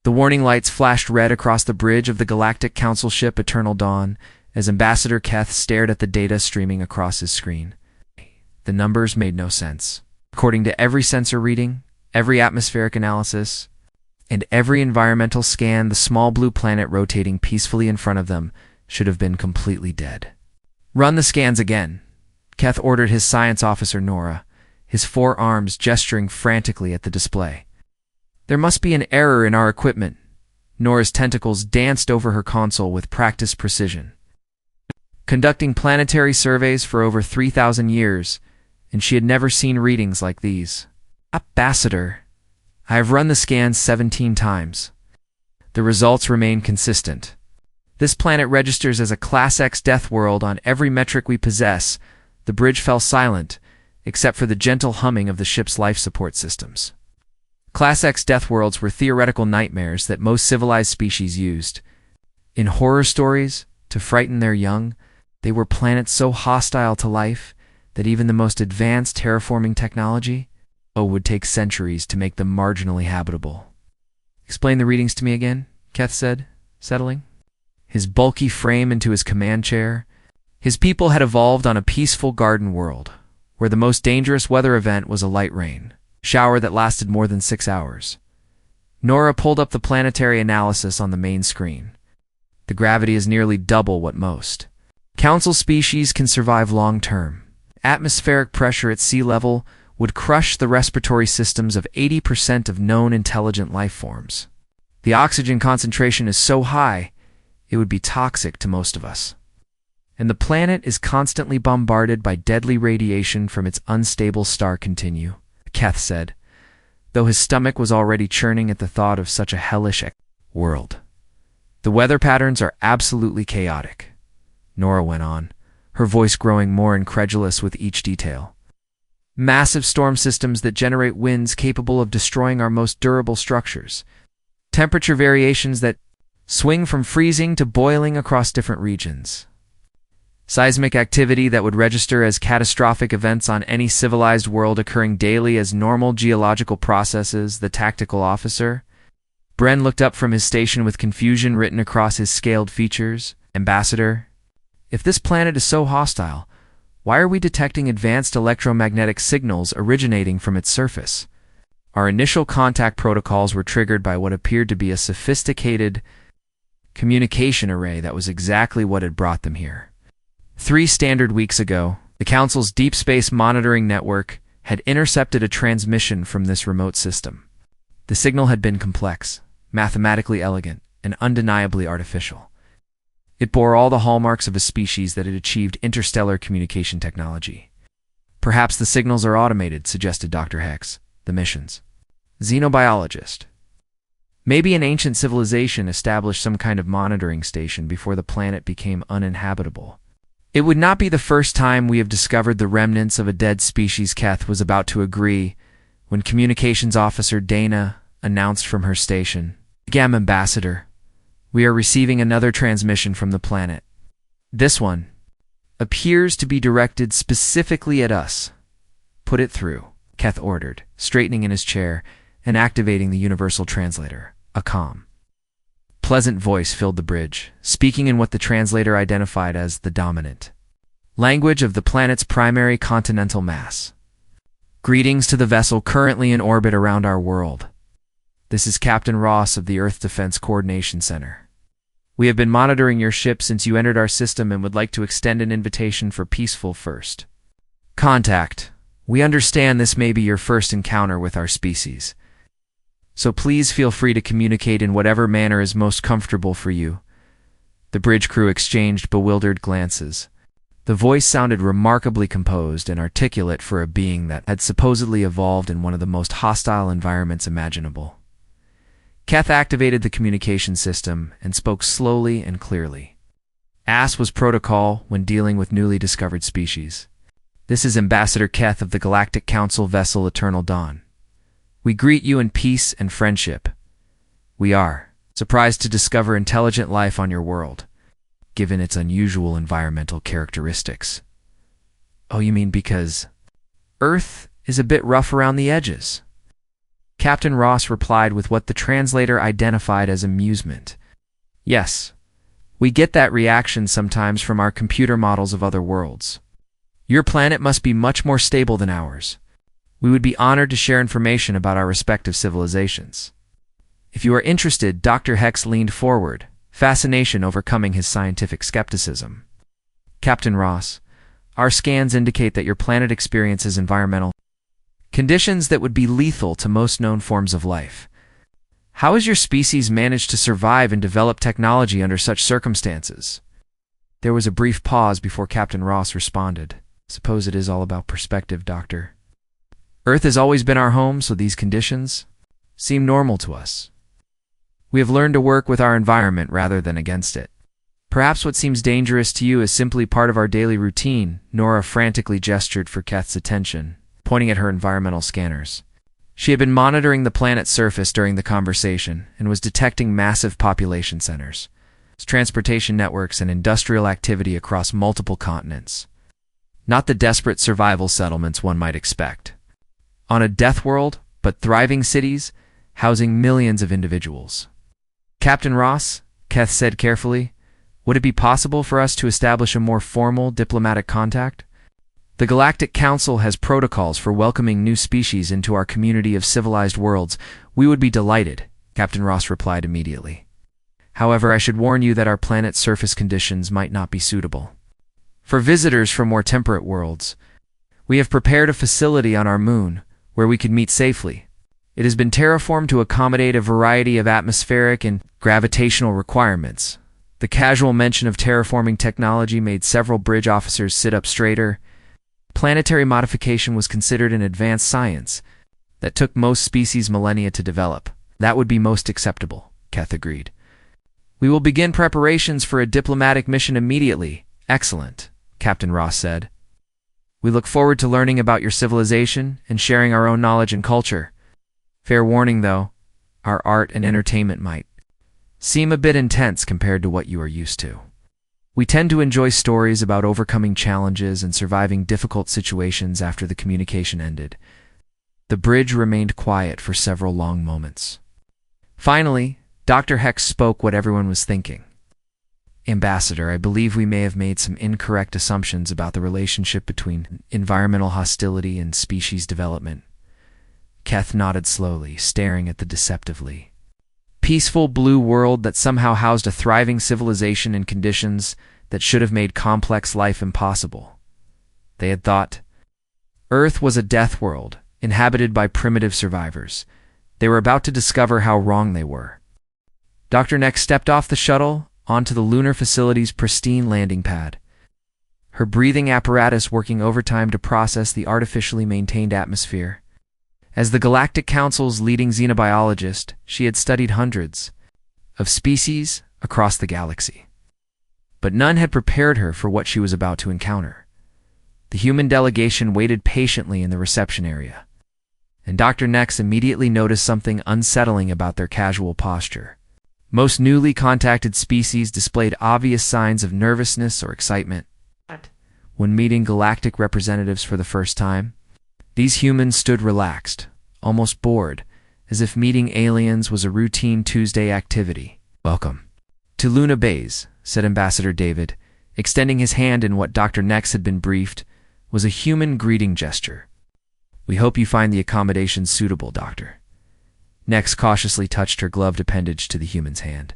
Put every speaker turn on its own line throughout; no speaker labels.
The warning lights flashed red across the bridge of the Galactic Council ship Eternal Dawn as Ambassador Keth stared at the data streaming across his screen. The numbers made no sense. According to every sensor reading, every atmospheric analysis, and every environmental scan, the small blue planet rotating peacefully in front of them should have been completely dead. "Run the scans again," Keth ordered his science officer Nora, his forearms gesturing frantically at the display. "There must be an error in our equipment." Nora's tentacles danced over her console with practiced precision. Conducting planetary surveys for over 3,000 years, and she had never seen readings like these. "Ambassador, I have run the scans 17 times. The results remain consistent. This planet registers as a Class X Deathworld on every metric we possess." The bridge fell silent, except for the gentle humming of the ship's life support systems. Class X Deathworlds were theoretical nightmares that most civilized species used. In horror stories, to frighten their young, they were planets so hostile to life that even the most advanced terraforming technology would take centuries to make them marginally habitable. "Explain the readings to me again," Keth said, settling his bulky frame into his command chair. His people had evolved on a peaceful garden world, where the most dangerous weather event was a light rain shower that lasted more than 6 hours. Nora pulled up the planetary analysis on the main screen. The gravity is nearly double what most Council species can survive long-term. Atmospheric pressure at sea level would crush the respiratory systems of 80% of known intelligent life forms. The oxygen concentration is so high, it would be toxic to most of us. And the planet is constantly bombarded by deadly radiation from its unstable star continue, Keth said, though his stomach was already churning at the thought of such a hellish world. "The weather patterns are absolutely chaotic," Nora went on, her voice growing more incredulous with each detail. "Massive storm systems that generate winds capable of destroying our most durable structures. Temperature variations that swing from freezing to boiling across different regions. Seismic activity that would register as catastrophic events on any civilized world occurring daily as normal geological processes." The tactical officer, Bren, looked up from his station with confusion written across his scaled features. "Ambassador, if this planet is so hostile, why are we detecting advanced electromagnetic signals originating from its surface? Our initial contact protocols were triggered by what appeared to be a sophisticated communication array that was exactly what had brought them here. 3 standard weeks ago, the Council's Deep Space Monitoring Network had intercepted a transmission from this remote system. The signal had been complex, mathematically elegant, and undeniably artificial. It bore all the hallmarks of a species that had achieved interstellar communication technology. "Perhaps the signals are automated," suggested Dr. Hex, the mission's xenobiologist. "Maybe an ancient civilization established some kind of monitoring station before the planet became uninhabitable." "It would not be the first time we have discovered the remnants of a dead species," Keth was about to agree when Communications Officer Dana announced from her station, "Gam Ambassador, we are receiving another transmission from the planet. This one appears to be directed specifically at us." "Put it through," Keth ordered, straightening in his chair and activating the universal translator. A calm, pleasant voice filled the bridge, speaking in what the translator identified as the dominant language of the planet's primary continental mass. "Greetings to the vessel currently in orbit around our world. This is Captain Ross of the Earth Defense Coordination Center. We have been monitoring your ship since you entered our system and would like to extend an invitation for peaceful first contact. We understand this may be your first encounter with our species, so please feel free to communicate in whatever manner is most comfortable for you." The bridge crew exchanged bewildered glances. The voice sounded remarkably composed and articulate for a being that had supposedly evolved in one of the most hostile environments imaginable. Keth activated the communication system and spoke slowly and clearly. "AS was protocol when dealing with newly discovered species. This is Ambassador Keth of the Galactic Council vessel Eternal Dawn. We greet you in peace and friendship. We are surprised to discover intelligent life on your world, given its unusual environmental characteristics." "Oh, you mean because Earth is a bit rough around the edges?" Captain Ross replied with what the translator identified as amusement. Yes, we get that reaction sometimes from our computer models of other worlds. Your planet must be much more stable than ours. We would be honored to share information about our respective civilizations. If you are interested, Dr. Hex leaned forward, fascination overcoming his scientific skepticism. Captain Ross, our scans indicate that your planet experiences environmental conditions that would be lethal to most known forms of life. How has your species managed to survive and develop technology under such circumstances? There was a brief pause before Captain Ross responded. Suppose it is all about perspective, Doctor. Earth has always been our home, so these conditions seem normal to us. We have learned to work with our environment rather than against it. Perhaps what seems dangerous to you is simply part of our daily routine. Nora frantically gestured for Keth's attention, pointing at her environmental scanners. She had been monitoring the planet's surface during the conversation and was detecting massive population centers, transportation networks, and industrial activity across multiple continents. Not the desperate survival settlements one might expect. On a Deathworld, but thriving cities, housing millions of individuals. Captain Ross, Keth said carefully, would it be possible for us to establish a more formal diplomatic contact? The Galactic Council has protocols for welcoming new species into our community of civilized worlds. We would be delighted, Captain Ross replied immediately. However, I should warn you that our planet's surface conditions might not be suitable. For visitors from more temperate worlds, we have prepared a facility on our moon where we could meet safely. It has been terraformed to accommodate a variety of atmospheric and gravitational requirements. The casual mention of terraforming technology made several bridge officers sit up straighter. Planetary modification was considered an advanced science that took most species millennia to develop. That would be most acceptable, Keth agreed. We will begin preparations for a diplomatic mission immediately. Excellent, Captain Ross said. We look forward to learning about your civilization and sharing our own knowledge and culture. Fair warning, though, our art and entertainment might seem a bit intense compared to what you are used to. We tend to enjoy stories about overcoming challenges and surviving difficult situations after the communication ended. The bridge remained quiet for several long moments. Finally, Dr. Hex spoke what everyone was thinking. Ambassador, I believe we may have made some incorrect assumptions about the relationship between environmental hostility and species development. Keth nodded slowly, staring at the deceptively peaceful blue world that somehow housed a thriving civilization in conditions that should have made complex life impossible. They had thought Earth was a death world, inhabited by primitive survivors. They were about to discover how wrong they were. Dr. Nex stepped off the shuttle onto the lunar facility's pristine landing pad, her breathing apparatus working overtime to process the artificially maintained atmosphere. As the Galactic Council's leading xenobiologist, she had studied hundreds of species across the galaxy. But none had prepared her for what she was about to encounter. The human delegation waited patiently in the reception area, and Dr. Nex immediately noticed something unsettling about their casual posture. Most newly contacted species displayed obvious signs of nervousness or excitement when meeting galactic representatives for the first time. These humans stood relaxed, almost bored, as if meeting aliens was a routine Tuesday activity. Welcome to Luna Bays, said Ambassador David, extending his hand in what Dr. Nex had been briefed was a human greeting gesture. We hope you find the accommodations suitable, Doctor. Nex cautiously touched her gloved appendage to the human's hand,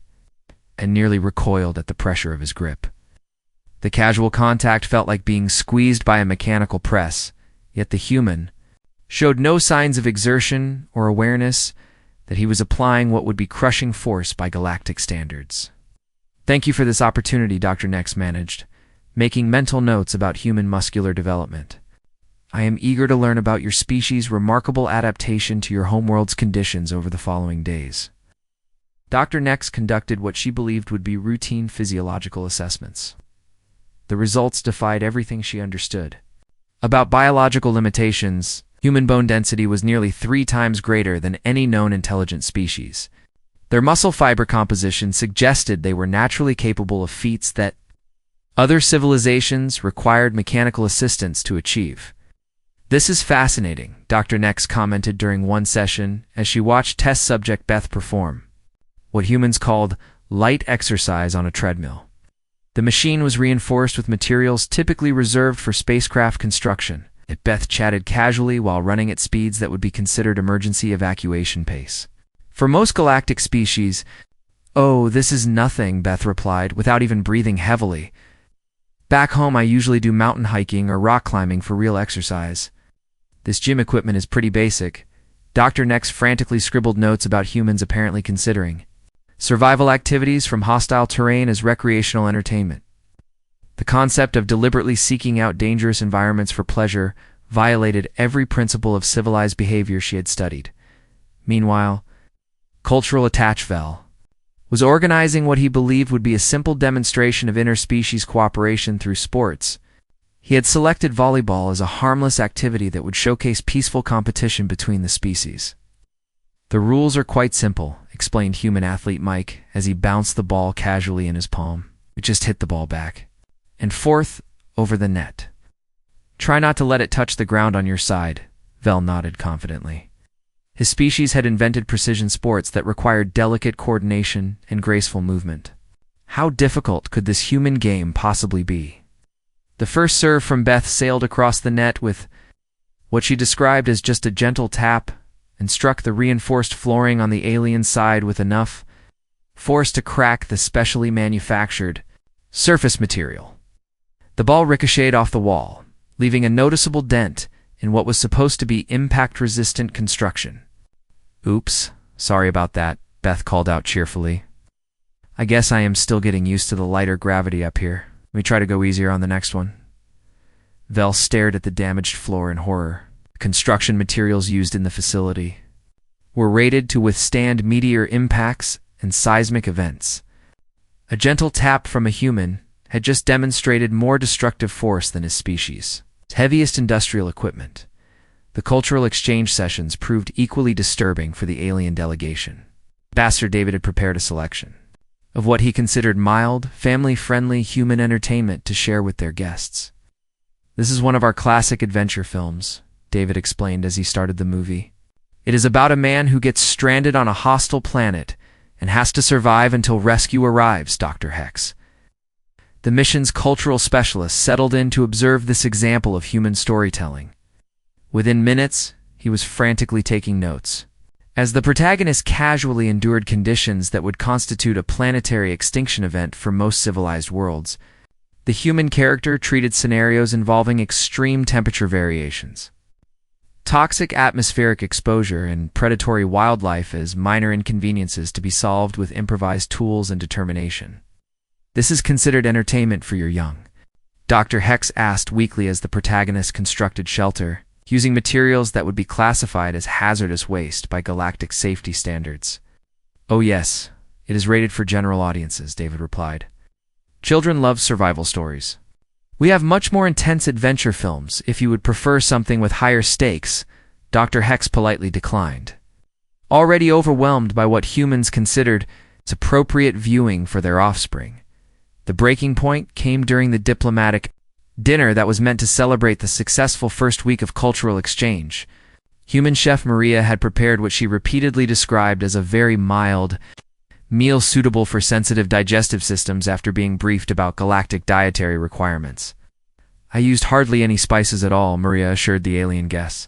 and nearly recoiled at the pressure of his grip. The casual contact felt like being squeezed by a mechanical press, yet the human showed no signs of exertion or awareness that he was applying what would be crushing force by galactic standards. Thank you for this opportunity, Dr. Nex managed, making mental notes about human muscular development. I am eager to learn about your species' remarkable adaptation to your homeworld's conditions over the following days. Dr. Nex conducted what she believed would be routine physiological assessments. The results defied everything she understood. About biological limitations, human bone density was nearly 3 times greater than any known intelligent species. Their muscle fiber composition suggested they were naturally capable of feats that other civilizations required mechanical assistance to achieve. "This is fascinating," Dr. Nex commented during one session as she watched test subject Beth perform what humans called light exercise on a treadmill. The machine was reinforced with materials typically reserved for spacecraft construction. Beth chatted casually while running at speeds that would be considered emergency evacuation pace. For most galactic species, "Oh, this is nothing," Beth replied, without even breathing heavily. "Back home, I usually do mountain hiking or rock climbing for real exercise. This gym equipment is pretty basic." Dr. Nex frantically scribbled notes about humans apparently considering survival activities from hostile terrain as recreational entertainment. The concept of deliberately seeking out dangerous environments for pleasure violated every principle of civilized behavior she had studied. Meanwhile, cultural attach Vel was organizing what he believed would be a simple demonstration of interspecies cooperation through sports. He had selected volleyball as a harmless activity that would showcase peaceful competition between the species. "The rules are quite simple," explained human athlete Mike as he bounced the ball casually in his palm. "We just hit the ball back and forth over the net. Try not to let it touch the ground on your side," Vel nodded confidently. His species had invented precision sports that required delicate coordination and graceful movement. How difficult could this human game possibly be? The first serve from Beth sailed across the net with what she described as just a gentle tap and struck the reinforced flooring on the alien side with enough force to crack the specially manufactured surface material. The ball ricocheted off the wall, leaving a noticeable dent in what was supposed to be impact-resistant construction. "Oops, sorry about that," Beth called out cheerfully. "I guess I am still getting used to the lighter gravity up here. Let me try to go easier on the next one." Vel stared at the damaged floor in horror. The construction materials used in the facility were rated to withstand meteor impacts and seismic events. A gentle tap from a human had just demonstrated more destructive force than his species' heaviest industrial equipment. The cultural exchange sessions proved equally disturbing for the alien delegation. Ambassador David had prepared a selection of what he considered mild, family-friendly human entertainment to share with their guests. "This is one of our classic adventure films," David explained as he started the movie. "It is about a man who gets stranded on a hostile planet and has to survive until rescue arrives, Dr. Hex." The mission's cultural specialist settled in to observe this example of human storytelling. Within minutes, he was frantically taking notes. As the protagonist casually endured conditions that would constitute a planetary extinction event for most civilized worlds, the human character treated scenarios involving extreme temperature variations, toxic atmospheric exposure, and predatory wildlife as minor inconveniences to be solved with improvised tools and determination. "This is considered entertainment for your young?" Dr. Hex asked weakly as the protagonist constructed shelter, using materials that would be classified as hazardous waste by galactic safety standards. "Oh yes, it is rated for general audiences," David replied. "Children love survival stories. We have much more intense adventure films if you would prefer something with higher stakes," Dr. Hex politely declined. Already overwhelmed by what humans considered as appropriate viewing for their offspring, the breaking point came during the diplomatic dinner that was meant to celebrate the successful first week of cultural exchange. Human chef Maria had prepared what she repeatedly described as a very mild meal suitable for sensitive digestive systems after being briefed about galactic dietary requirements. "I used hardly any spices at all," Maria assured the alien guests.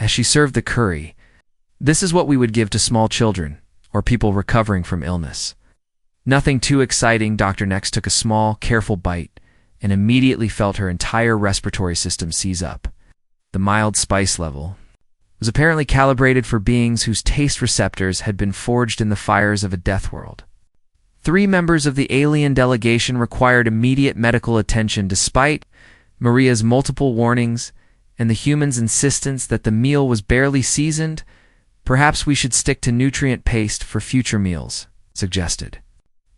As she served the curry, "This is what we would give to small children or people recovering from illness." Nothing too exciting, Dr. Nex took a small, careful bite and immediately felt her entire respiratory system seize up. The mild spice level was apparently calibrated for beings whose taste receptors had been forged in the fires of a Deathworld. 3 members of the alien delegation required immediate medical attention despite Maria's multiple warnings and the humans' insistence that the meal was barely seasoned. "Perhaps we should stick to nutrient paste for future meals," suggested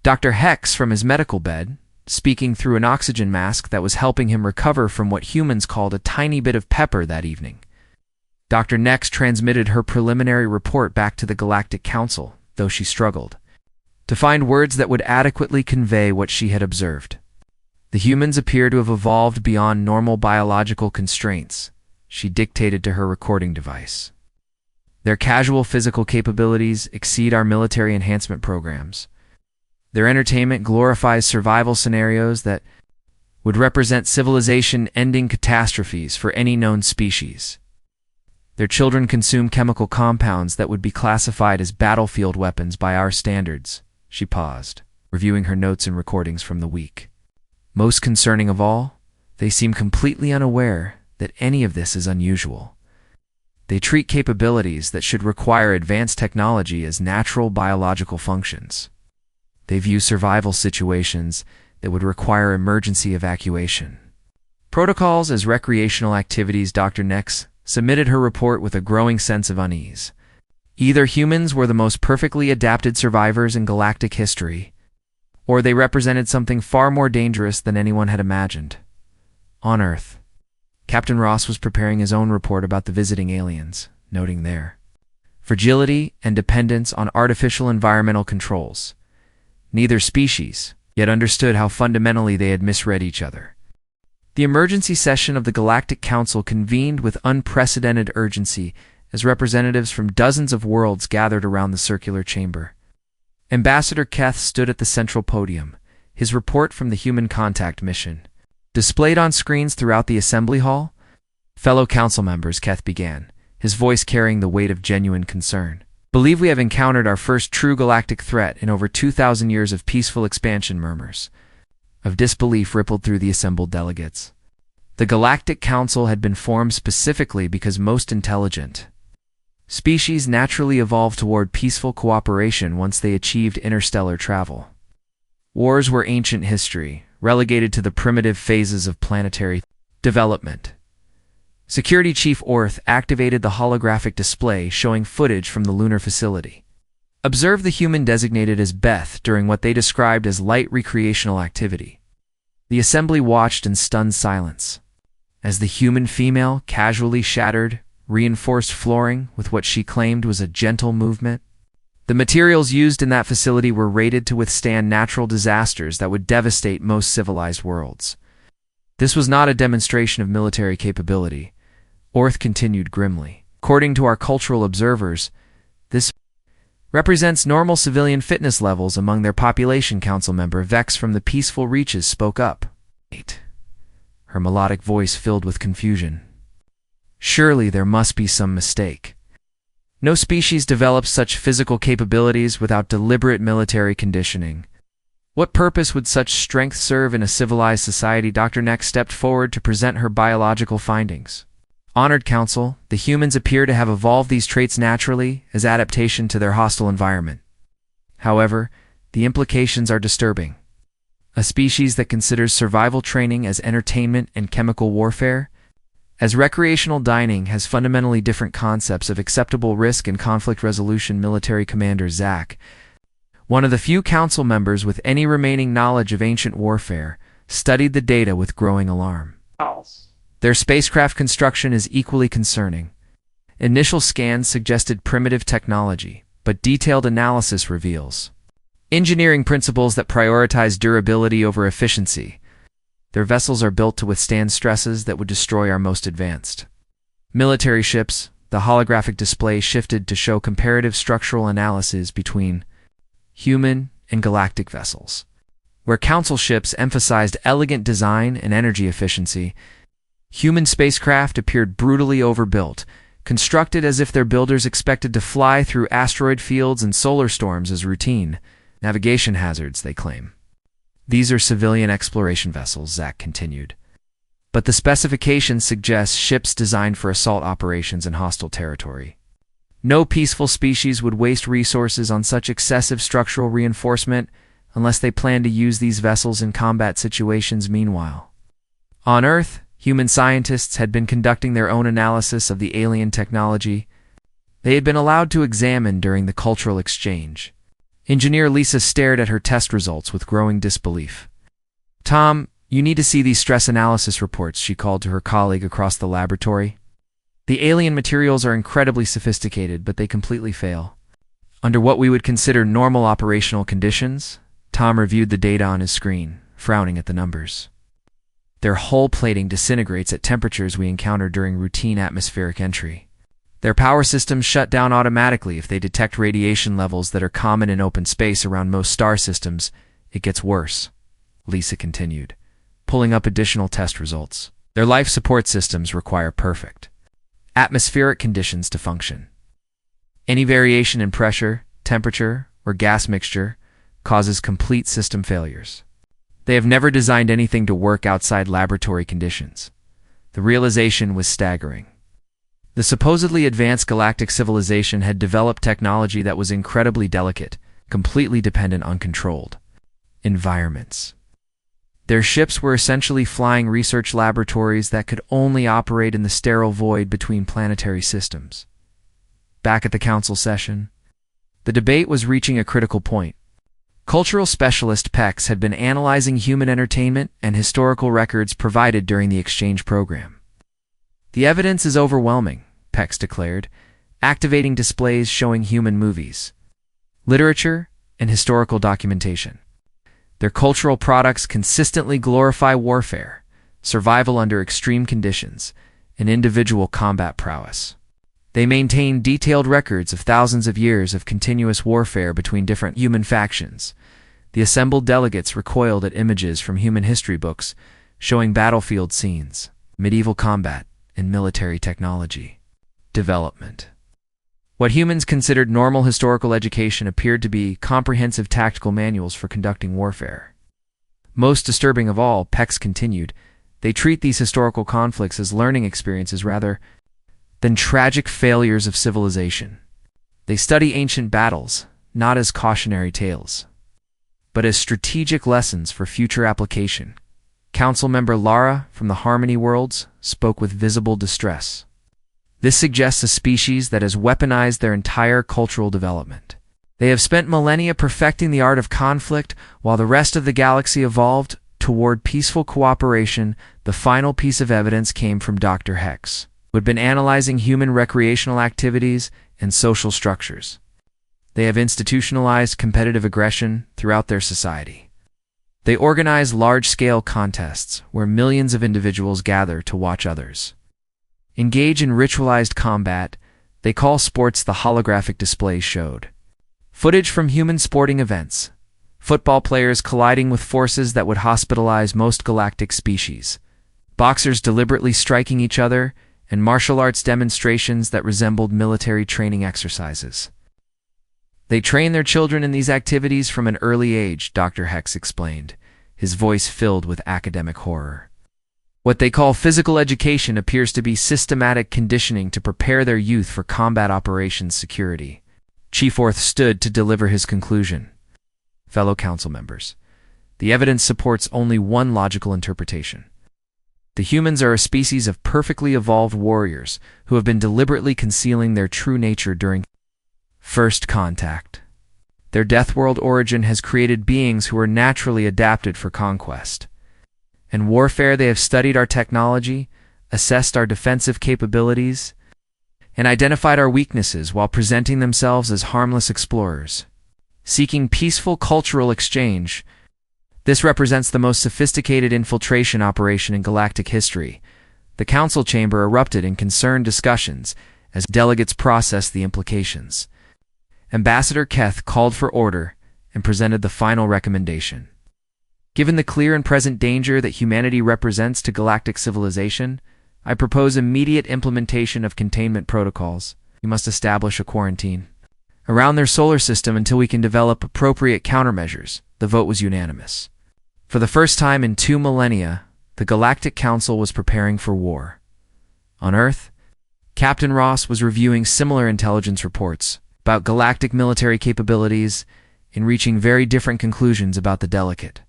Dr. Hex from his medical bed, speaking through an oxygen mask that was helping him recover from what humans called a tiny bit of pepper that evening. Dr. Nex transmitted her preliminary report back to the Galactic Council, though she struggled to find words that would adequately convey what she had observed. The humans appear to have evolved beyond normal biological constraints, she dictated to her recording device. Their casual physical capabilities exceed our military enhancement programs. Their entertainment glorifies survival scenarios that would represent civilization-ending catastrophes for any known species. Their children consume chemical compounds that would be classified as battlefield weapons by our standards. She paused, reviewing her notes and recordings from the week. Most concerning of all, they seem completely unaware that any of this is unusual. They treat capabilities that should require advanced technology as natural biological functions. They view survival situations that would require emergency evacuation protocols as recreational activities. Dr. Nex submitted her report with a growing sense of unease. Either humans were the most perfectly adapted survivors in galactic history, or they represented something far more dangerous than anyone had imagined. On Earth, Captain Ross was preparing his own report about the visiting aliens, noting their fragility and dependence on artificial environmental controls. Neither species yet understood how fundamentally they had misread each other. The emergency session of the Galactic Council convened with unprecedented urgency as representatives from dozens of worlds gathered around the circular chamber. Ambassador Keth stood at the central podium, his report from the Human Contact Mission displayed on screens throughout the assembly hall. Fellow council members, Keth began, his voice carrying the weight of genuine concern. Believe we have encountered our first true galactic threat in over 2,000 years of peaceful expansion. Murmurs of disbelief rippled through the assembled delegates. The Galactic Council had been formed specifically because most intelligent species naturally evolved toward peaceful cooperation once they achieved interstellar travel. Wars were ancient history, relegated to the primitive phases of planetary development. Security Chief Orth activated the holographic display showing footage from the lunar facility. Observe the human designated as Beth during what they described as light recreational activity. The assembly watched in stunned silence as the human female casually shattered reinforced flooring with what she claimed was a gentle movement. The materials used in that facility were rated to withstand natural disasters that would devastate most civilized worlds. This was not a demonstration of military capability, Orth continued grimly. According to our cultural observers, this represents normal civilian fitness levels among their population. Council member Vex from the Peaceful Reaches spoke up. Her melodic voice filled with confusion. Surely there must be some mistake. No species develops such physical capabilities without deliberate military conditioning. What purpose would such strength serve in a civilized society? Dr. Nex stepped forward to present her biological findings. Honored Council, the humans appear to have evolved these traits naturally as adaptation to their hostile environment. However, the implications are disturbing. A species that considers survival training as entertainment and chemical warfare, as recreational dining has fundamentally different concepts of acceptable risk and conflict resolution. Military Commander Zach, one of the few council members with any remaining knowledge of ancient warfare, studied the data with growing alarm. Their spacecraft construction is equally concerning. Initial scans suggested primitive technology, but detailed analysis reveals engineering principles that prioritize durability over efficiency. Their vessels are built to withstand stresses that would destroy our most advanced military ships. The holographic display shifted to show comparative structural analysis between human and galactic vessels. Where council ships emphasized elegant design and energy efficiency, human spacecraft appeared brutally overbuilt, constructed as if their builders expected to fly through asteroid fields and solar storms as routine navigation hazards, they claim. These are civilian exploration vessels, Zach continued. But the specifications suggest ships designed for assault operations in hostile territory. No peaceful species would waste resources on such excessive structural reinforcement unless they plan to use these vessels in combat situations. Meanwhile, on Earth, human scientists had been conducting their own analysis of the alien technology they had been allowed to examine during the cultural exchange. Engineer Lisa stared at her test results with growing disbelief. Tom, you need to see these stress analysis reports, she called to her colleague across the laboratory. The alien materials are incredibly sophisticated, but they completely fail. Under what we would consider normal operational conditions, Tom reviewed the data on his screen, frowning at the numbers. Their hull plating disintegrates at temperatures we encounter during routine atmospheric entry. Their power systems shut down automatically if they detect radiation levels that are common in open space around most star systems. It gets worse, Lisa continued, pulling up additional test results. Their life support systems require perfect atmospheric conditions to function. Any variation in pressure, temperature, or gas mixture causes complete system failures. They have never designed anything to work outside laboratory conditions. The realization was staggering. The supposedly advanced galactic civilization had developed technology that was incredibly delicate, completely dependent on controlled environments. Their ships were essentially flying research laboratories that could only operate in the sterile void between planetary systems. Back at the council session, the debate was reaching a critical point. Cultural specialist Pex had been analyzing human entertainment and historical records provided during the exchange program. The evidence is overwhelming, Pex declared, activating displays showing human movies, literature, and historical documentation. Their cultural products consistently glorify warfare, survival under extreme conditions, and individual combat prowess. They maintain detailed records of thousands of years of continuous warfare between different human factions. The assembled delegates recoiled at images from human history books showing battlefield scenes, medieval combat, and military technology development. What humans considered normal historical education appeared to be comprehensive tactical manuals for conducting warfare. Most disturbing of all, Pex continued, they treat these historical conflicts as learning experiences rather than tragic failures of civilization. They study ancient battles, not as cautionary tales, but as strategic lessons for future application. Council member Lara from the Harmony Worlds spoke with visible distress. This suggests a species that has weaponized their entire cultural development. They have spent millennia perfecting the art of conflict while the rest of the galaxy evolved toward peaceful cooperation. The final piece of evidence came from Dr. Hex, who had been analyzing human recreational activities and social structures. They have institutionalized competitive aggression throughout their society. They organize large-scale contests where millions of individuals gather to watch others engage in ritualized combat. They call sports the holographic displays showed footage from human sporting events, football players colliding with forces that would hospitalize most galactic species, boxers deliberately striking each other, and martial arts demonstrations that resembled military training exercises. They train their children in these activities from an early age, Dr. Hex explained, his voice filled with academic horror. What they call physical education appears to be systematic conditioning to prepare their youth for combat operations security. Chief Orth stood to deliver his conclusion. Fellow council members, the evidence supports only one logical interpretation. The humans are a species of perfectly evolved warriors who have been deliberately concealing their true nature during first contact. Their Deathworld origin has created beings who are naturally adapted for conquest. In warfare, they have studied our technology, assessed our defensive capabilities, and identified our weaknesses while presenting themselves as harmless explorers, seeking peaceful cultural exchange. This represents the most sophisticated infiltration operation in galactic history. The council chamber erupted in concerned discussions as delegates processed the implications. Ambassador Keth called for order and presented the final recommendation. Given the clear and present danger that humanity represents to galactic civilization, I propose immediate implementation of containment protocols. We must establish a quarantine around their solar system until we can develop appropriate countermeasures. The vote was unanimous. For the first time in 2 millennia, the Galactic Council was preparing for war. On Earth, Captain Ross was reviewing similar intelligence reports about galactic military capabilities and reaching very different conclusions about the delicate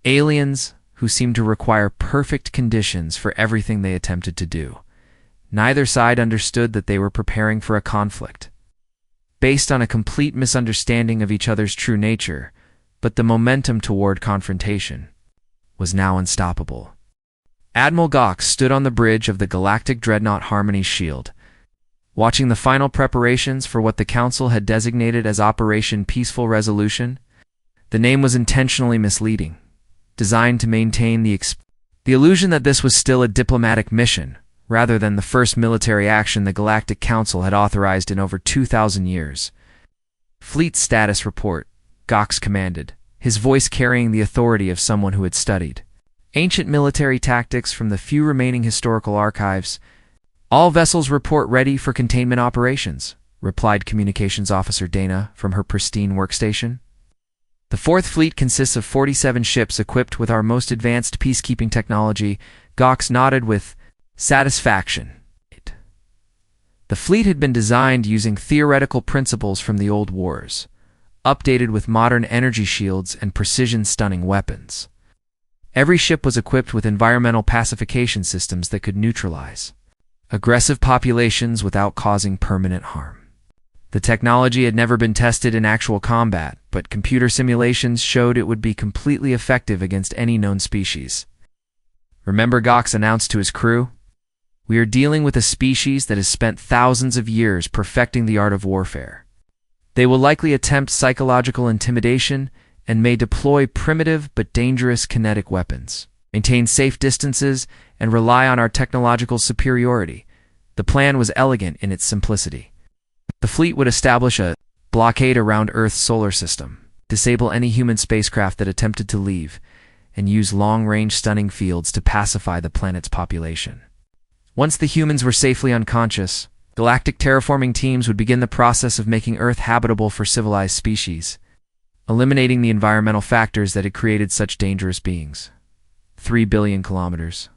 aliens who seemed to require perfect conditions for everything they attempted to do. Neither side understood that they were preparing for a conflict based on a complete misunderstanding of each other's true nature, but the momentum toward confrontation was now unstoppable. Admiral Gox stood on the bridge of the galactic dreadnought Harmony's shield, watching the final preparations for what the Council had designated as Operation Peaceful Resolution. The name was intentionally misleading, designed to maintain the The illusion that this was still a diplomatic mission, rather than the first military action the Galactic Council had authorized in over 2,000 years. Fleet status report, Gox commanded, his voice carrying the authority of someone who had studied ancient military tactics from the few remaining historical archives. All vessels report ready for containment operations, replied Communications Officer Dana from her pristine workstation. The Fourth Fleet consists of 47 ships equipped with our most advanced peacekeeping technology. Gox nodded with satisfaction. The fleet had been designed using theoretical principles from the old wars, updated with modern energy shields and precision-stunning weapons. Every ship was equipped with environmental pacification systems that could neutralize aggressive populations without causing permanent harm. The technology had never been tested in actual combat, but computer simulations showed it would be completely effective against any known species. Remember, Gox announced to his crew, "We are dealing with a species that has spent thousands of years perfecting the art of warfare. They will likely attempt psychological intimidation and may deploy primitive but dangerous kinetic weapons, maintain safe distances, and rely on our technological superiority." The plan was elegant in its simplicity. The fleet would establish a blockade around Earth's solar system, disable any human spacecraft that attempted to leave, and use long-range stunning fields to pacify the planet's population. Once the humans were safely unconscious, galactic terraforming teams would begin the process of making Earth habitable for civilized species, eliminating the environmental factors that had created such dangerous beings. 3 billion kilometers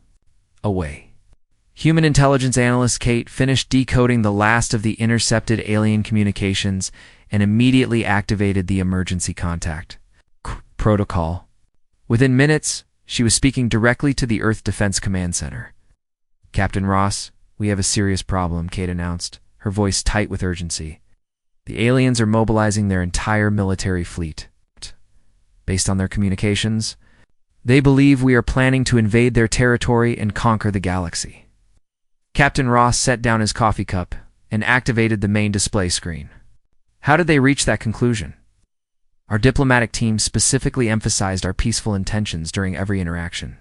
away. Human intelligence analyst Kate finished decoding the last of the intercepted alien communications and immediately activated the emergency contact protocol. Within minutes, she was speaking directly to the Earth Defense Command Center. "Captain Ross, we have a serious problem," Kate announced, her voice tight with urgency. "The aliens are mobilizing their entire military fleet. Based on their communications, they believe we are planning to invade their territory and conquer the galaxy." Captain Ross set down his coffee cup and activated the main display screen. "How did they reach that conclusion?" "Our diplomatic team specifically emphasized our peaceful intentions during every interaction.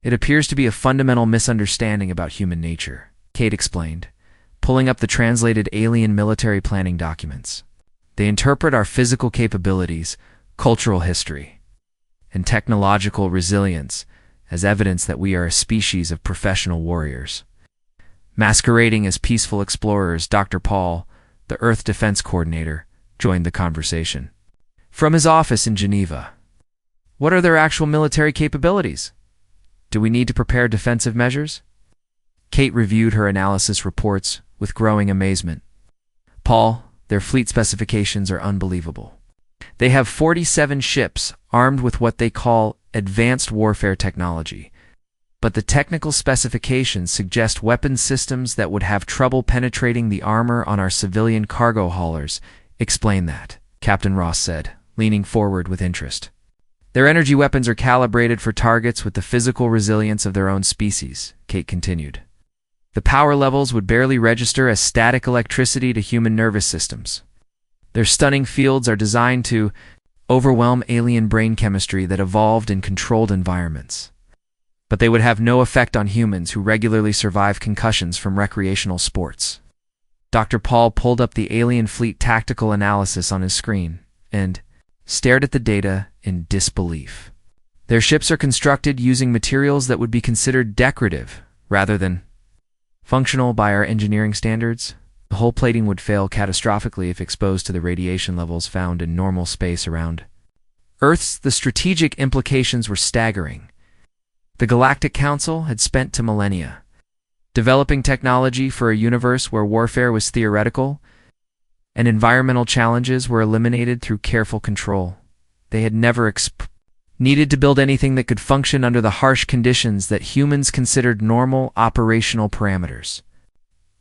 It appears to be a fundamental misunderstanding about human nature," Kate explained, pulling up the translated alien military planning documents. "They interpret our physical capabilities, cultural history, and technological resilience as evidence that we are a species of professional warriors. Masquerading as peaceful explorers, Dr. Paul, the Earth Defense Coordinator, joined the conversation from his office in Geneva. "What are their actual military capabilities? Do we need to prepare defensive measures?" Kate reviewed her analysis reports with growing amazement. "Paul, their fleet specifications are unbelievable. They have 47 ships armed with what they call advanced warfare technology, but the technical specifications suggest weapon systems that would have trouble penetrating the armor on our civilian cargo haulers." "Explain that," Captain Ross said, leaning forward with interest. "Their energy weapons are calibrated for targets with the physical resilience of their own species," Kate continued. "The power levels would barely register as static electricity to human nervous systems. Their stunning fields are designed to overwhelm alien brain chemistry that evolved in controlled environments. But they would have no effect on humans who regularly survive concussions from recreational sports." Dr. Paul pulled up the alien fleet tactical analysis on his screen and stared at the data in disbelief. "Their ships are constructed using materials that would be considered decorative rather than functional by our engineering standards. The hull plating would fail catastrophically if exposed to the radiation levels found in normal space around Earth's. The strategic implications were staggering. The Galactic Council had spent two millennia developing technology for a universe where warfare was theoretical and environmental challenges were eliminated through careful control. They had never needed to build anything that could function under the harsh conditions that humans considered normal operational parameters.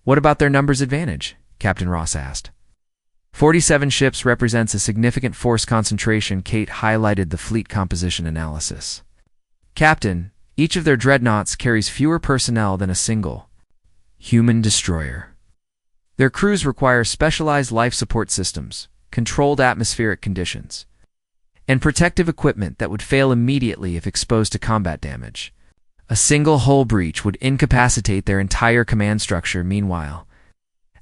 "What about their numbers advantage?" Captain Ross asked. 47 ships represents a significant force concentration." Kate highlighted the fleet composition analysis. "Captain, each of their dreadnoughts carries fewer personnel than a single human destroyer. Their crews require specialized life support systems, controlled atmospheric conditions, and protective equipment that would fail immediately if exposed to combat damage. A single hull breach would incapacitate their entire command structure. Meanwhile,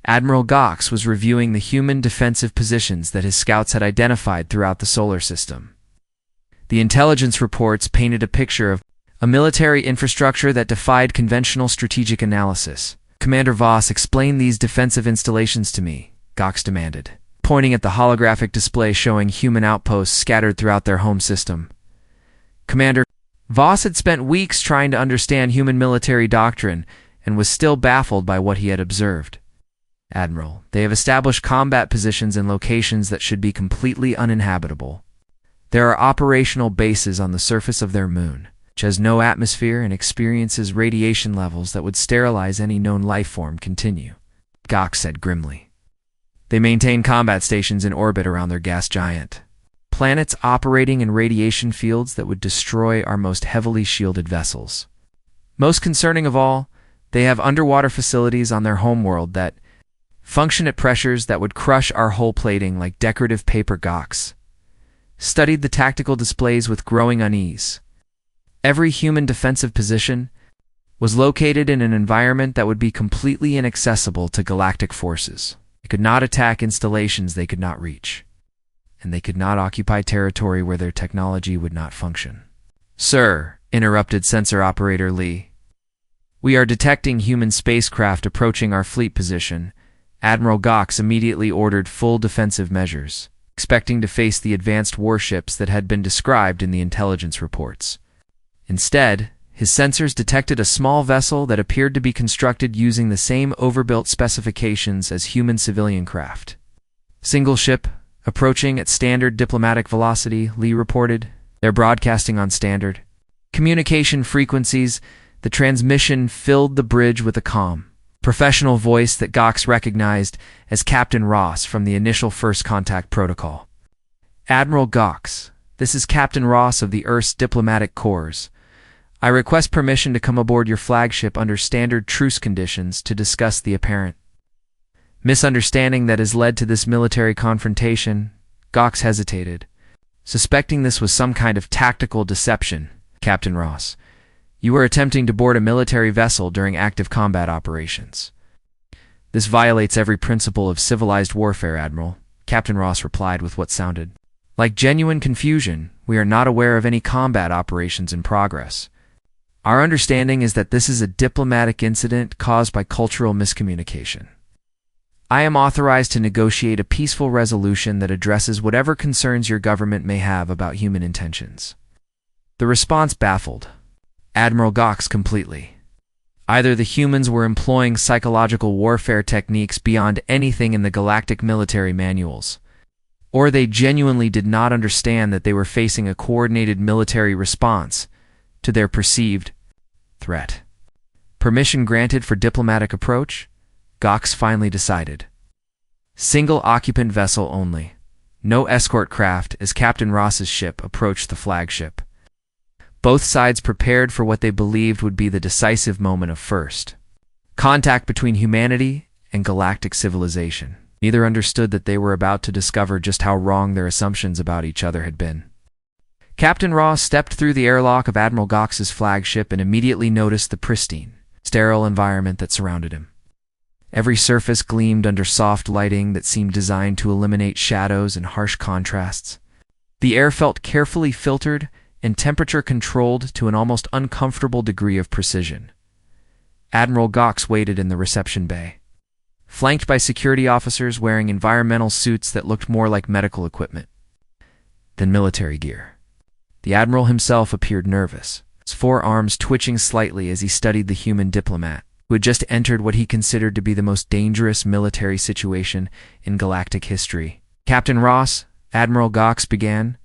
Admiral Gox was reviewing the human defensive positions that his scouts had identified throughout the solar system. The intelligence reports painted a picture of a military infrastructure that defied conventional strategic analysis. "Commander Voss, explain these defensive installations to me," Gox demanded, pointing at the holographic display showing human outposts scattered throughout their home system. Commander Voss had spent weeks trying to understand human military doctrine and was still baffled by what he had observed. "Admiral, they have established combat positions in locations that should be completely uninhabitable. There are operational bases on the surface of their moon, which has no atmosphere and experiences radiation levels that would sterilize any known life form." Continue, Gox said grimly. "They maintain combat stations in orbit around their gas giant planets, operating in radiation fields that would destroy our most heavily shielded vessels. Most concerning of all, they have underwater facilities on their homeworld that function at pressures that would crush our hull plating like decorative paper." Gox studied the tactical displays with growing unease. Every human defensive position was located in an environment that would be completely inaccessible to galactic forces. They could not attack installations they could not reach, and they could not occupy territory where their technology would not function. "Sir," interrupted sensor operator Lee, "we are detecting human spacecraft approaching our fleet position." Admiral Gox immediately ordered full defensive measures, expecting to face the advanced warships that had been described in the intelligence reports. Instead, his sensors detected a small vessel that appeared to be constructed using the same overbuilt specifications as human civilian craft. "Single ship, approaching at standard diplomatic velocity," Lee reported. "They're broadcasting on standard communication frequencies." The transmission filled the bridge with a calm, professional voice that Gox recognized as Captain Ross from the initial First Contact Protocol. "Admiral Gox, this is Captain Ross of the Earth's Diplomatic Corps. I request permission to come aboard your flagship under standard truce conditions to discuss the apparent misunderstanding that has led to this military confrontation." Gox hesitated, suspecting this was some kind of tactical deception. "Captain Ross, you are attempting to board a military vessel during active combat operations. This violates every principle of civilized warfare, Admiral," Captain Ross replied with what sounded like genuine confusion. "We are not aware of any combat operations in progress. Our understanding is that this is a diplomatic incident caused by cultural miscommunication. I am authorized to negotiate a peaceful resolution that addresses whatever concerns your government may have about human intentions." The response baffled Admiral Gox completely. Either the humans were employing psychological warfare techniques beyond anything in the galactic military manuals, or they genuinely did not understand that they were facing a coordinated military response to their perceived threat. "Permission granted for diplomatic approach," Gox finally decided. "Single occupant vessel only. No escort craft," as Captain Ross's ship approached the flagship. Both sides prepared for what they believed would be the decisive moment of first contact between humanity and galactic civilization. Neither understood that they were about to discover just how wrong their assumptions about each other had been. Captain Ross stepped through the airlock of Admiral Gox's flagship and immediately noticed the pristine, sterile environment that surrounded him. Every surface gleamed under soft lighting that seemed designed to eliminate shadows and harsh contrasts. The air felt carefully filtered and temperature controlled to an almost uncomfortable degree of precision. Admiral Gox waited in the reception bay, flanked by security officers wearing environmental suits that looked more like medical equipment than military gear. The Admiral himself appeared nervous, his forearms twitching slightly as he studied the human diplomat, who had just entered what he considered to be the most dangerous military situation in galactic history. "Captain Ross," Admiral Gox began,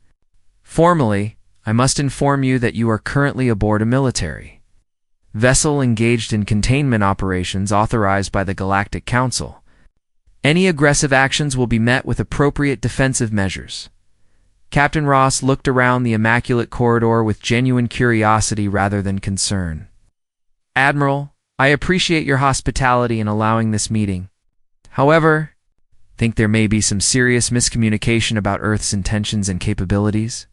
"formally, I must inform you that you are currently aboard a military vessel engaged in containment operations authorized by the Galactic Council. Any aggressive actions will be met with appropriate defensive measures." Captain Ross looked around the immaculate corridor with genuine curiosity rather than concern. "Admiral, I appreciate your hospitality in allowing this meeting. However, I think there may be some serious miscommunication about Earth's intentions and capabilities.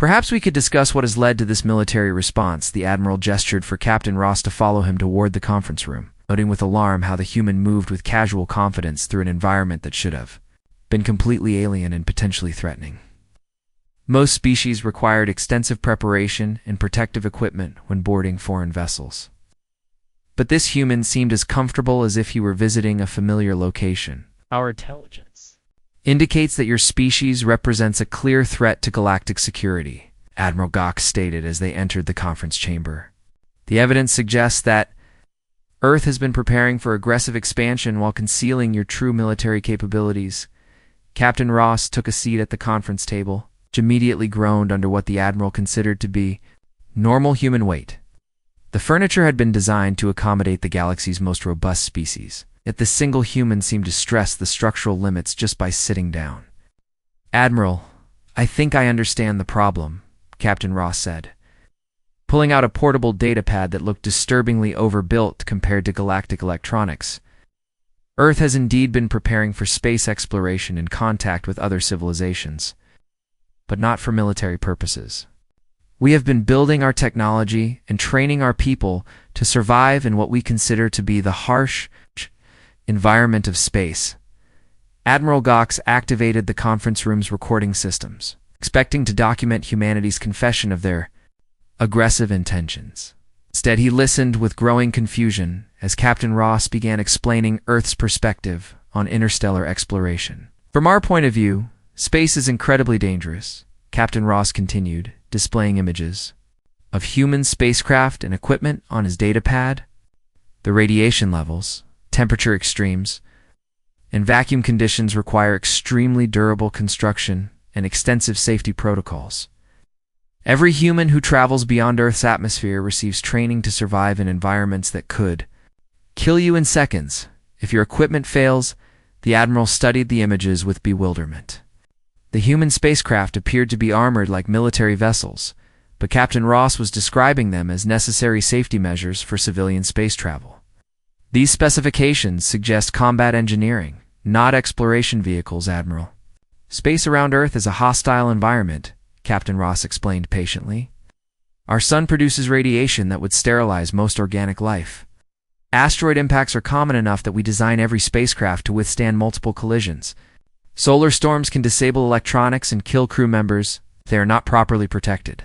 Perhaps we could discuss what has led to this military response. The Admiral gestured for Captain Ross to follow him toward the conference room, noting with alarm how the human moved with casual confidence through an environment that should have been completely alien and potentially threatening. Most species required extensive preparation and protective equipment when boarding foreign vessels. But this human seemed as comfortable as if he were visiting a familiar location.
Our intelligence
Indicates that your species represents a clear threat to galactic security, Admiral Gox stated as they entered the conference chamber. The evidence suggests that Earth has been preparing for aggressive expansion while concealing your true military capabilities. Captain Ross took a seat at the conference table, which immediately groaned under what the Admiral considered to be normal human weight. The furniture had been designed to accommodate the galaxy's most robust species, yet this single human seemed to stress the structural limits just by sitting down. "Admiral, I think I understand the problem," Captain Ross said, pulling out a portable datapad that looked disturbingly overbuilt compared to galactic electronics. Earth has indeed been preparing for space exploration and contact with other civilizations, but not for military purposes. We have been building our technology and training our people to survive in what we consider to be the harsh environment of space. Admiral Gox activated the conference room's recording systems, expecting to document humanity's confession of their aggressive intentions. Instead, he listened with growing confusion as Captain Ross began explaining Earth's perspective on interstellar exploration. "From our point of view, space is incredibly dangerous," Captain Ross continued, displaying images of human spacecraft and equipment on his datapad. The radiation levels, temperature extremes, and vacuum conditions require extremely durable construction and extensive safety protocols. Every human who travels beyond Earth's atmosphere receives training to survive in environments that could kill you in seconds if your equipment fails. The Admiral studied the images with bewilderment. The human spacecraft appeared to be armored like military vessels, but Captain Ross was describing them as necessary safety measures for civilian space travel. "These specifications suggest combat engineering, not exploration vehicles, Admiral. Space around Earth is a hostile environment," Captain Ross explained patiently. "Our sun produces radiation that would sterilize most organic life. Asteroid impacts are common enough that we design every spacecraft to withstand multiple collisions. Solar storms can disable electronics and kill crew members if they are not properly protected."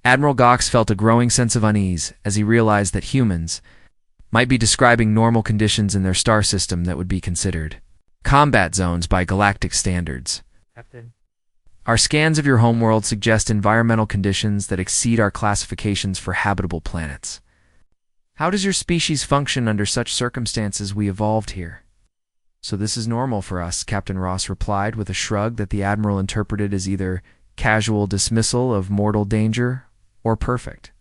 Admiral Gox felt a growing sense of unease as he realized that humans might be describing normal conditions in their star system that would be considered combat zones by galactic standards.
Captain.
"Our scans of your homeworld suggest environmental conditions that exceed our classifications for habitable planets. How does your species function under such circumstances? We evolved here." "So this is normal for us," Captain Ross replied with a shrug that the Admiral interpreted as either casual dismissal of mortal danger or perfect.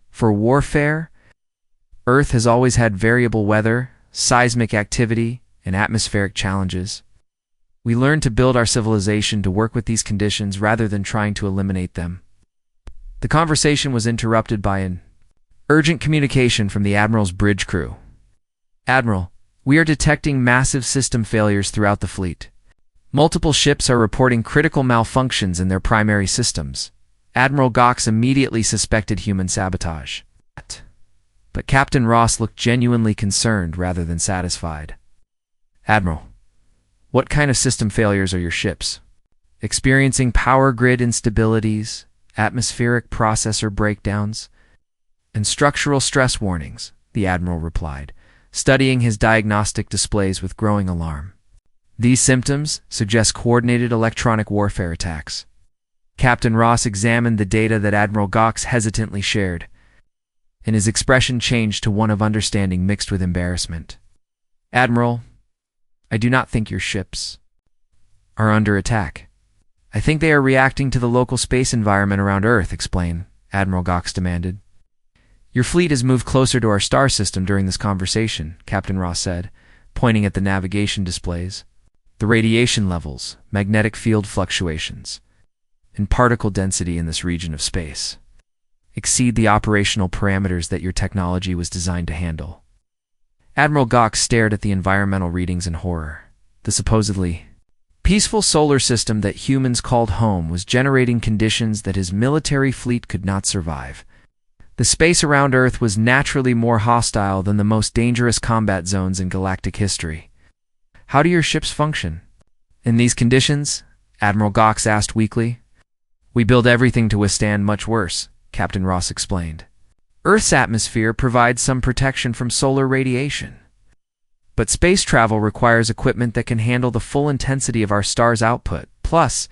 "For warfare, Earth has always had variable weather, seismic activity, and atmospheric challenges. We learned to build our civilization to work with these conditions rather than trying to eliminate them." The conversation was interrupted by an urgent communication from the Admiral's bridge crew. "Admiral, we are detecting massive system failures throughout the fleet. Multiple ships are reporting critical malfunctions in their primary systems." Admiral Gox immediately suspected human sabotage. But Captain Ross looked genuinely concerned rather than satisfied. "Admiral, what kind of system failures are your ships experiencing? Power grid instabilities, atmospheric processor breakdowns, and structural stress warnings," the Admiral replied, studying his diagnostic displays with growing alarm. "These symptoms suggest coordinated electronic warfare attacks." Captain Ross examined the data that Admiral Gox hesitantly shared, and his expression changed to one of understanding mixed with embarrassment. "Admiral, I do not think your ships are under attack. I think they are reacting to the local space environment around Earth," explained Admiral Gox demanded. "Your fleet has moved closer to our star system during this conversation," Captain Ross said, pointing at the navigation displays. "The radiation levels, magnetic field fluctuations, and particle density in this region of space exceed the operational parameters that your technology was designed to handle." Admiral Gox stared at the environmental readings in horror. The supposedly peaceful solar system that humans called home was generating conditions that his military fleet could not survive. The space around Earth was naturally more hostile than the most dangerous combat zones in galactic history. How do your ships function in these conditions? Admiral Gox asked weakly. We build everything to withstand much worse, Captain Ross explained. Earth's atmosphere provides some protection from solar radiation. But space travel requires equipment that can handle the full intensity of our star's output, plus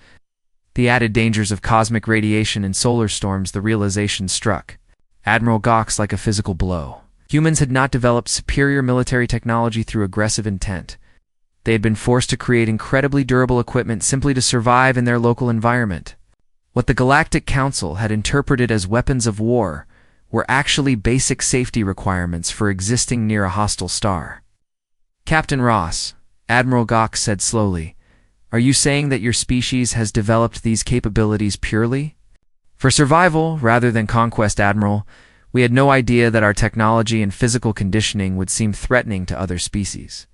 the added dangers of cosmic radiation and solar storms. The realization struck Admiral Gox like a physical blow. Humans had not developed superior military technology through aggressive intent. They had been forced to create incredibly durable equipment simply to survive in their local environment. What the Galactic Council had interpreted as weapons of war were actually basic safety requirements for existing near a hostile star. Captain Ross, Admiral Gox said slowly, are you saying that your species has developed these capabilities purely for survival rather than conquest, Admiral? We had no idea that our technology and physical conditioning would seem threatening to other species.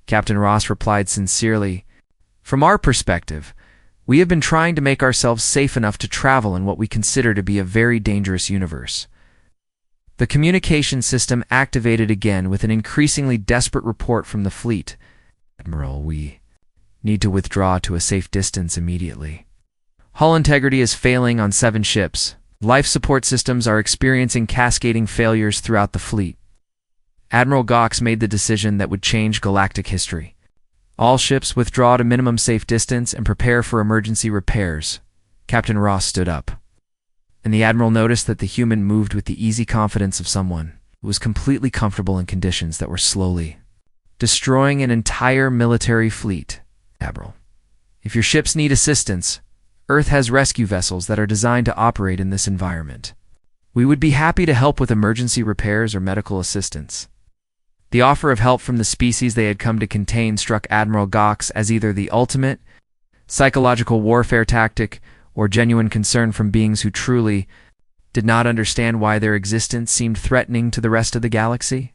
Captain Ross replied sincerely, from our perspective, we have been trying to make ourselves safe enough to travel in what we consider to be a very dangerous universe. The communication system activated again with an increasingly desperate report from the fleet. Admiral, we need to withdraw to a safe distance immediately. Hull integrity is failing on 7 ships. Life support systems are experiencing cascading failures throughout the fleet. Admiral Gox made the decision that would change galactic history. All ships withdraw to minimum safe distance and prepare for emergency repairs. Captain Ross stood up, and the Admiral noticed that the human moved with the easy confidence of someone who was completely comfortable in conditions that were slowly destroying an entire military fleet. Admiral, if your ships need assistance, Earth has rescue vessels that are designed to operate in this environment. We would be happy to help with emergency repairs or medical assistance. The offer of help from the species they had come to contain struck Admiral Gox as either the ultimate psychological warfare tactic or genuine concern from beings who truly did not understand why their existence seemed threatening to the rest of the galaxy.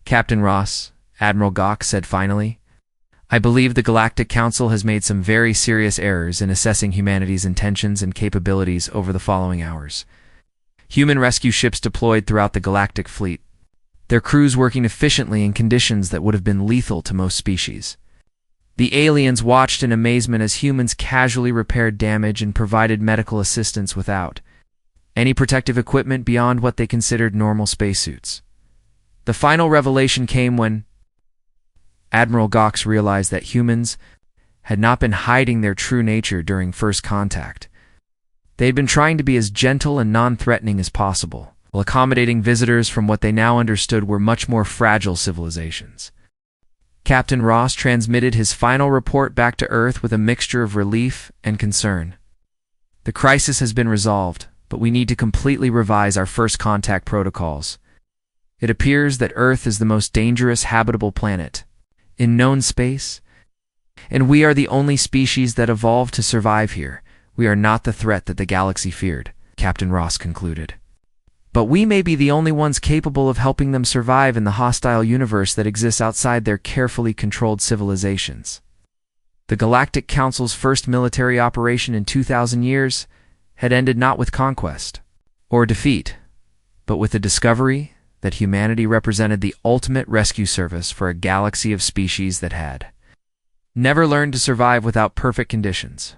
Captain Ross, Admiral Gox said finally, I believe the Galactic Council has made some very serious errors in assessing humanity's intentions and capabilities over the following hours. Human rescue ships deployed throughout the galactic fleet, their crews working efficiently in conditions that would have been lethal to most species. The aliens watched in amazement as humans casually repaired damage and provided medical assistance without any protective equipment beyond what they considered normal spacesuits. The final revelation came when Admiral Gox realized that humans had not been hiding their true nature during first contact. They had been trying to be as gentle and non-threatening as possible, while accommodating visitors from what they now understood were much more fragile civilizations. Captain Ross transmitted his final report back to Earth with a mixture of relief and concern. The crisis has been resolved, but we need to completely revise our first contact protocols. It appears that Earth is the most dangerous habitable planet in known space, and we are the only species that evolved to survive here. We are not the threat that the galaxy feared, Captain Ross concluded. But we may be the only ones capable of helping them survive in the hostile universe that exists outside their carefully controlled civilizations. The Galactic Council's first military operation in 2,000 years had ended not with conquest or defeat, but with the discovery that humanity represented the ultimate rescue service for a galaxy of species that had never learned to survive without perfect conditions.